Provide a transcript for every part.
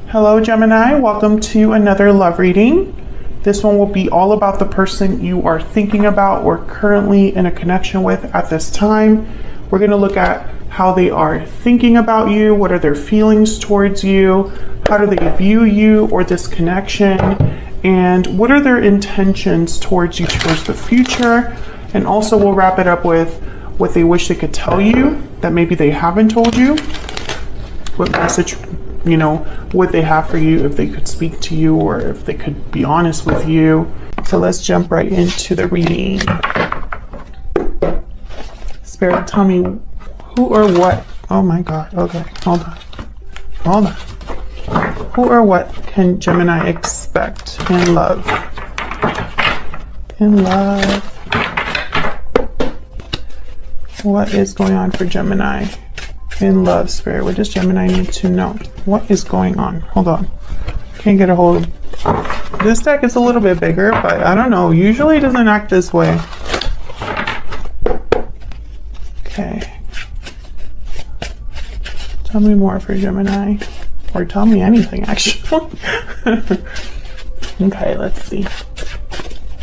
Hello Gemini, welcome to another love reading. This one will be all about the person you are thinking about or currently in a connection with at this time. We're going to look at how they are thinking about you, what are their feelings towards you, how do they view you or this connection, and what are their intentions towards you towards the future. And also we'll wrap it up with what they wish they could tell you that maybe they haven't told you, what message, what they have for you, if they could speak to you or if they could be honest with you. So let's jump right into the reading. Spirit, tell me who or what. Oh my God. Okay, hold on. Who or what can Gemini expect in love? What is going on for Gemini in love, Spirit? What does Gemini need to know? What is going on? Hold on. Can't get a hold of this deck. Is a little bit bigger, but I don't know. Usually it doesn't act this way. Okay. Tell me more for Gemini. Or tell me anything, actually. Okay, let's see.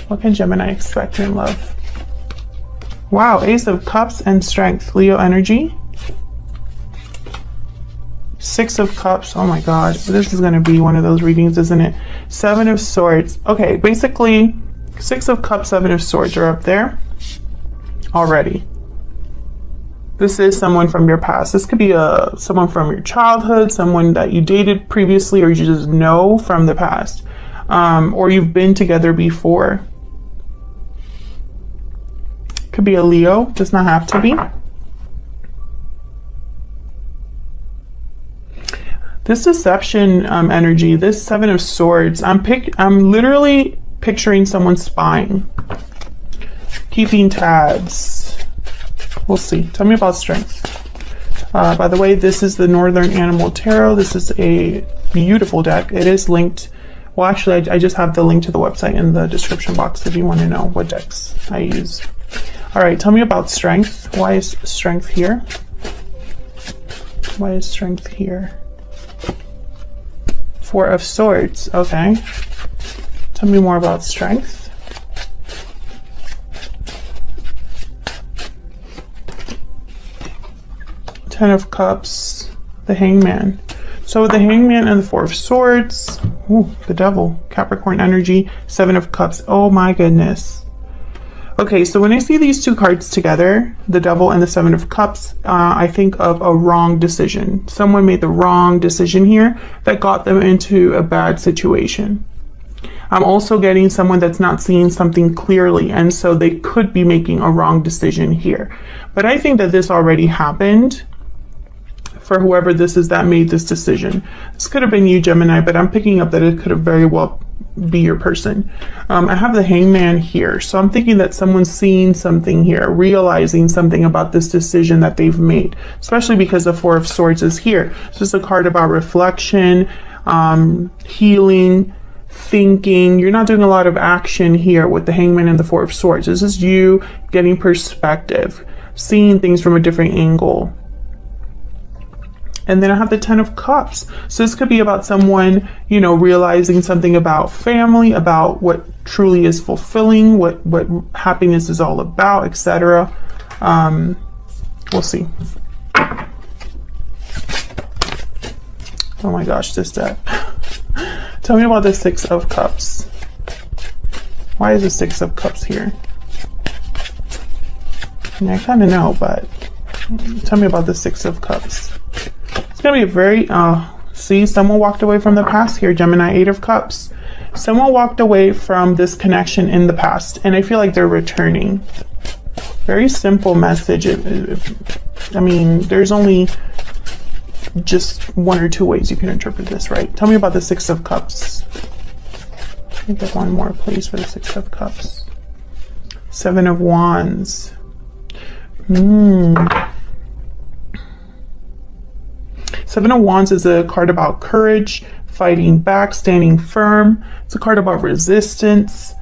What can Gemini expect in love? Wow, Ace of Cups and Strength. Leo energy. Six of Cups. Oh my God. This is going to be one of those readings, isn't it? Seven of Swords. Okay, basically, Six of Cups, Seven of Swords are up there already. This is someone from your past. This could be someone from your childhood, someone that you dated previously, or you just know from the past, or you've been together before. Could be a Leo. Does not have to be. This deception energy, this Seven of Swords, I'm literally picturing someone spying, keeping tabs. We'll see. Tell me about Strength. By the way, this is the Northern Animal Tarot. This is a beautiful deck. It is linked. Well, actually, I just have the link to the website in the description box if you want to know what decks I use. All right, tell me about Strength. Why is Strength here? Why is Strength here? Four of Swords. Okay. Tell me more about Strength. Ten of Cups, the Hangman. So the Hangman and the Four of Swords. Ooh, the Devil, Capricorn energy, Seven of Cups. Oh my goodness. Okay, so when I see these two cards together, the Devil and the Seven of Cups, I think of a wrong decision. Someone made the wrong decision here that got them into a bad situation. I'm also getting someone that's not seeing something clearly, and so they could be making a wrong decision here. But I think that this already happened for whoever this is that made this decision. This could have been you, Gemini, but I'm picking up that it could have very well be your person. I have the Hangman here, so I'm thinking that someone's seeing something here, realizing something about this decision that they've made, especially because the Four of Swords is here. This is a card about reflection, healing, thinking. You're not doing a lot of action here with the Hangman and the Four of Swords. This is you getting perspective, seeing things from a different angle. And then I have the Ten of Cups. So this could be about someone, realizing something about family, about what truly is fulfilling, what happiness is all about, etc. We'll see. Oh my gosh, this deck. Tell me about the Six of Cups. Why is the Six of Cups here? I kind of know, but tell me about the Six of Cups. It's going to be a very, see, someone walked away from the past here, Gemini. Eight of Cups. Someone walked away from this connection in the past, and I feel like they're returning. Very simple message. I mean, there's only just one or two ways you can interpret this, right? Tell me about the Six of Cups. Let me get one more, please, for the Six of Cups. Seven of Wands. Seven of Wands is a card about courage, fighting back, standing firm. It's a card about resistance,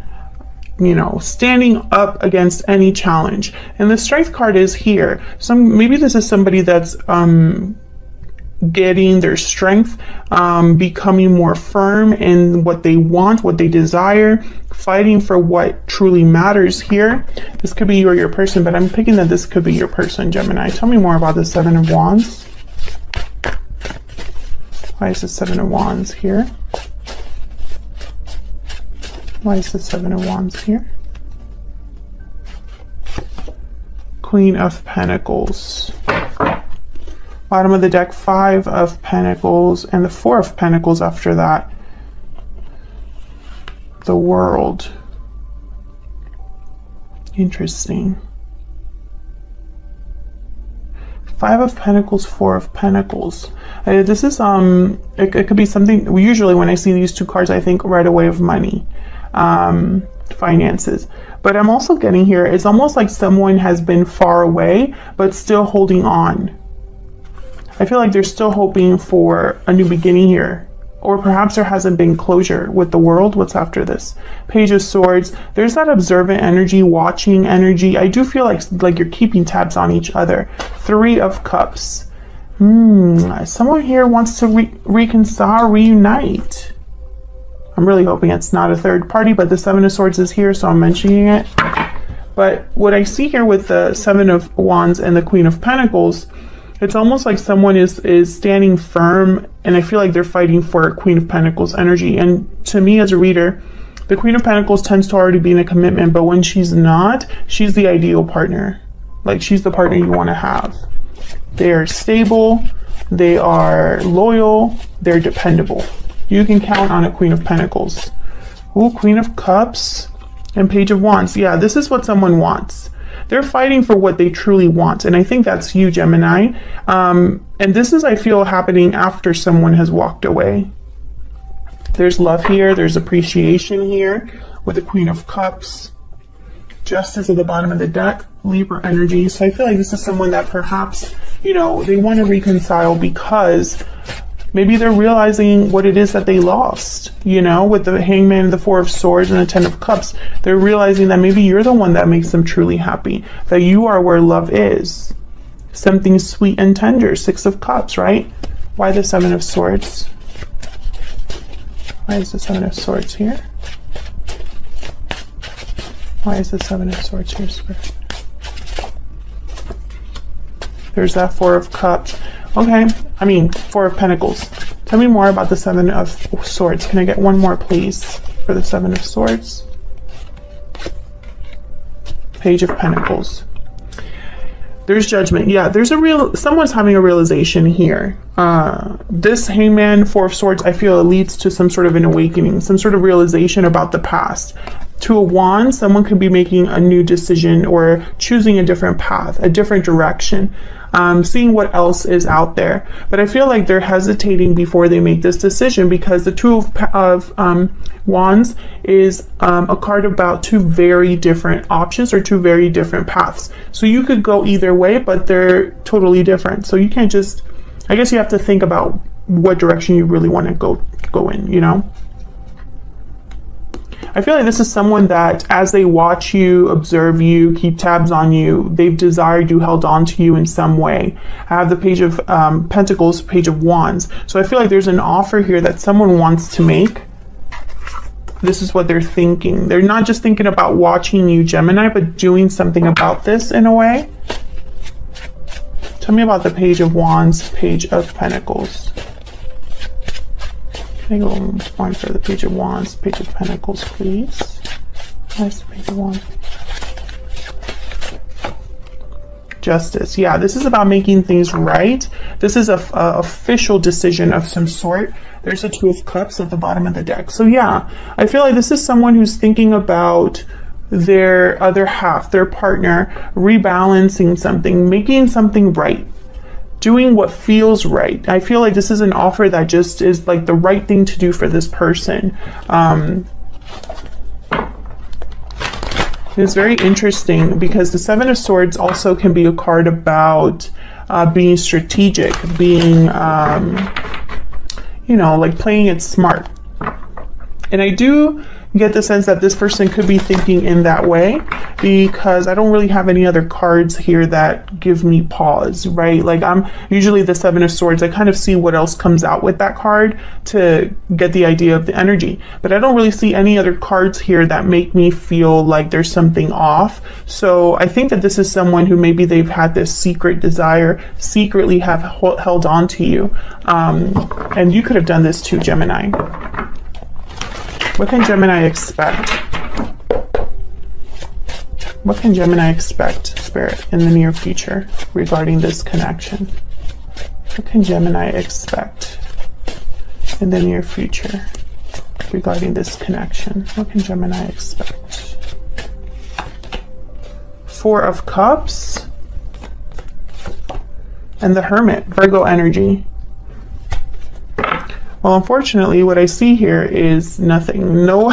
standing up against any challenge. And the Strength card is here. Maybe this is somebody that's getting their strength, becoming more firm in what they want, what they desire, fighting for what truly matters here. This could be you or your person, but I'm picking that this could be your person, Gemini. Tell me more about the Seven of Wands. Why is the Seven of Wands here? Why is the Seven of Wands here? Queen of Pentacles. Bottom of the deck, Five of Pentacles, and the Four of Pentacles after that. The World. Interesting. Five of Pentacles, Four of Pentacles. This is, it could be something, usually when I see these two cards, I think right away of money, finances. But I'm also getting here, it's almost like someone has been far away, but still holding on. I feel like they're still hoping for a new beginning here. Or perhaps there hasn't been closure with the World. What's after this? Page of Swords. There's that observant energy, watching energy. I do feel like you're keeping tabs on each other. Three of Cups. Someone here wants to reconcile, reunite. I'm really hoping it's not a third party, but the Seven of Swords is here, so I'm mentioning it. But what I see here with the Seven of Wands and the Queen of Pentacles, it's almost like someone is standing firm, and I feel like they're fighting for Queen of Pentacles energy. And to me as a reader, the Queen of Pentacles tends to already be in a commitment, but when she's not, she's the ideal partner. Like, she's the partner you want to have. They are stable, they are loyal, they're dependable. You can count on a Queen of Pentacles. Ooh, Queen of Cups and Page of Wands. Yeah, this is what someone wants. They're fighting for what they truly want. And I think that's you, Gemini. And this is, I feel, happening after someone has walked away. There's love here. There's appreciation here with the Queen of Cups. Justice at the bottom of the deck. Libra energy. So I feel like this is someone that perhaps, you know, they want to reconcile because maybe they're realizing what it is that they lost, you know, with the Hangman, the Four of Swords, and the Ten of Cups. They're realizing that maybe you're the one that makes them truly happy, that you are where love is. Something sweet and tender. Six of Cups, right? Why the Seven of Swords? Why is the Seven of Swords here? Why is the Seven of Swords here, Spirit? There's that Four of Cups. Okay, I mean, Four of Pentacles. Tell me more about the Seven of Swords. Can I get one more, please, for the Seven of Swords? Page of Pentacles. There's judgment. Yeah, there's someone's having a realization here. This Hangman, Four of Swords, I feel it leads to some sort of an awakening, some sort of realization about the past. Two of Wands, someone could be making a new decision or choosing a different path, a different direction. Seeing what else is out there. But I feel like they're hesitating before they make this decision because the Two of Wands is a card about two very different options or two very different paths. So you could go either way, but they're totally different. So you can't just, I guess you have to think about what direction you really want to go in, you know? I feel like this is someone that as they watch you, observe you, keep tabs on you, they've desired you, held on to you in some way. I have the Page of Pentacles, Page of Wands. So I feel like there's an offer here that someone wants to make. This is what they're thinking. They're not just thinking about watching you, Gemini, but doing something about this in a way. Tell me about the Page of Wands, Page of Pentacles. Can I go one for the Page of Wands, Page of Pentacles, please? Nice, the Page of Wands. Justice. Yeah, this is about making things right. This is a official decision of some sort. There's a Two of Cups at the bottom of the deck. So yeah, I feel like this is someone who's thinking about their other half, their partner, rebalancing something, making something right. Doing what feels right. I feel like this is an offer that just is like the right thing to do for this person. It's very interesting because the Seven of Swords also can be a card about being strategic, being, you know, like playing it smart. And I do get the sense that this person could be thinking in that way, because I don't really have any other cards here that give me pause, right? Like, I'm usually the Seven of Swords. I kind of see what else comes out with that card to get the idea of the energy, but I don't really see any other cards here that make me feel like there's something off. So I think that this is someone who maybe they've had this secret desire, secretly have held on to you. And you could have done this too, Gemini. What can Gemini expect? What can Gemini expect, Spirit, in the near future regarding this connection? What can Gemini expect in the near future regarding this connection? What can Gemini expect? Four of Cups and the Hermit, Virgo energy. Well, unfortunately, what I see here is nothing. No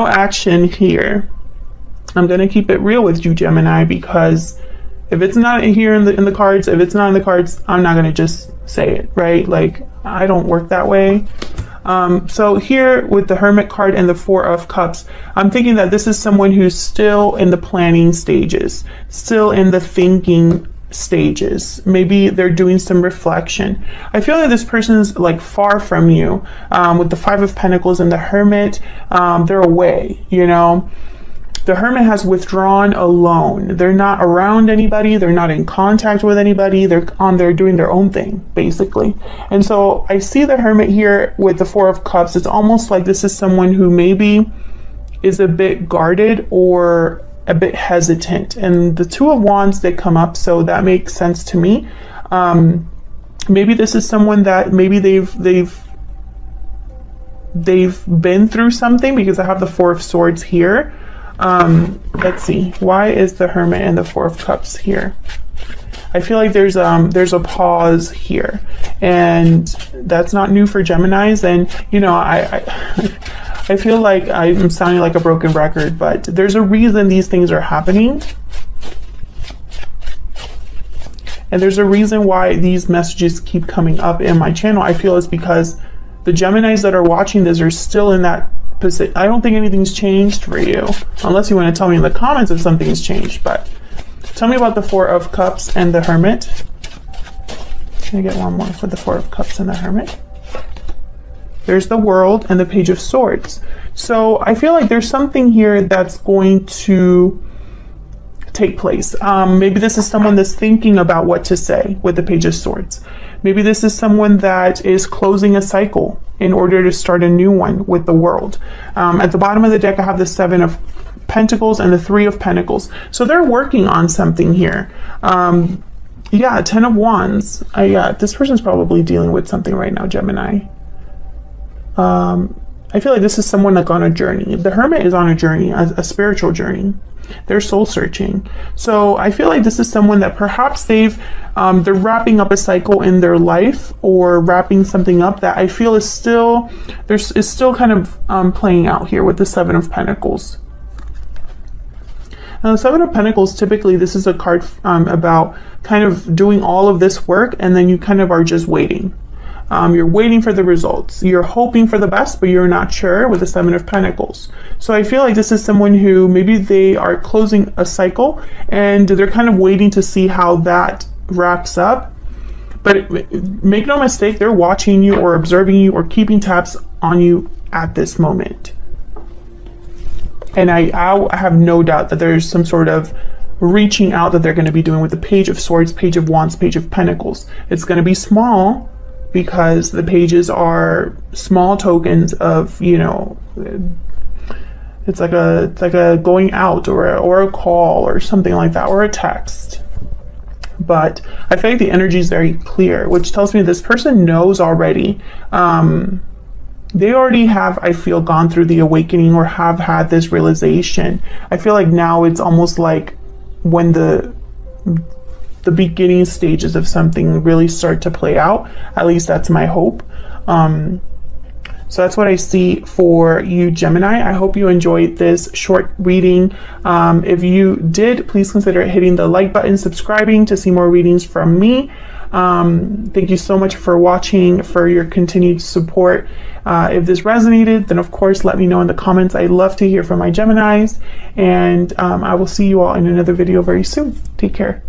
action here. I'm going to keep it real with you, Gemini, because if it's not here in the cards, if it's not in the cards, I'm not going to just say it, right? Like, I don't work that way. So here with the Hermit card and the Four of Cups, I'm thinking that this is someone who's still in the planning stages, still in the thinking stages. Maybe they're doing some reflection. I feel like this person's like far from you. With the Five of Pentacles and the Hermit, they're away, you know. The Hermit has withdrawn alone. They're not around anybody. They're not in contact with anybody. They're doing their own thing, basically. And so I see the Hermit here with the Four of Cups. It's almost like this is someone who maybe is a bit guarded or a bit hesitant. And the Two of Wands, they come up, so that makes sense to me. Maybe this is someone that maybe they've been through something, because I have the Four of Swords here. Let's see, why is the Hermit and the Four of Cups here? I feel like there's a pause here, and that's not new for Geminis. And you know, I feel like I'm sounding like a broken record, but there's a reason these things are happening, and there's a reason why these messages keep coming up in my channel. I feel it's because the Geminis that are watching this are still in that. I don't think anything's changed for you, unless you want to tell me in the comments if something has changed. But tell me about the Four of Cups and the Hermit. Can I get one more for the Four of Cups and the Hermit? There's the World and the Page of Swords. So I feel like there's something here that's going to take place. Maybe this is someone that's thinking about what to say with the Page of Swords. Maybe this is someone that is closing a cycle in order to start a new one with the World. At the bottom of the deck, I have the Seven of Pentacles and the Three of Pentacles. So they're working on something here. Yeah, Ten of Wands. This person's probably dealing with something right now, Gemini. I feel like this is someone like on a journey. The Hermit is on a journey, a spiritual journey. They're soul searching. So I feel like this is someone that perhaps they're wrapping up a cycle in their life, or wrapping something up that I feel is still kind of playing out here with the Seven of Pentacles. Now the Seven of Pentacles, typically this is a card about kind of doing all of this work, and then you kind of are just waiting. You're waiting for the results. You're hoping for the best, but you're not sure with the Seven of Pentacles. So I feel like this is someone who maybe they are closing a cycle, and they're kind of waiting to see how that wraps up. But make no mistake, they're watching you or observing you or keeping tabs on you at this moment. And I have no doubt that there's some sort of reaching out that they're going to be doing with the Page of Swords, Page of Wands, Page of Pentacles. It's going to be small, because the pages are small tokens of, you know, it's like a going out or a call or something like that, or a text. But I feel like the energy is very clear, which tells me this person knows already. They already have, I feel, gone through the awakening or have had this realization. I feel like now it's almost like when the beginning stages of something really start to play out. At least that's my hope. So that's what I see for you, Gemini. I hope you enjoyed this short reading. If you did, please consider hitting the like button, subscribing to see more readings from me. Thank you so much for watching, for your continued support. If this resonated, then of course let me know in the comments. I'd love to hear from my Geminis, and I will see you all in another video very soon. Take care.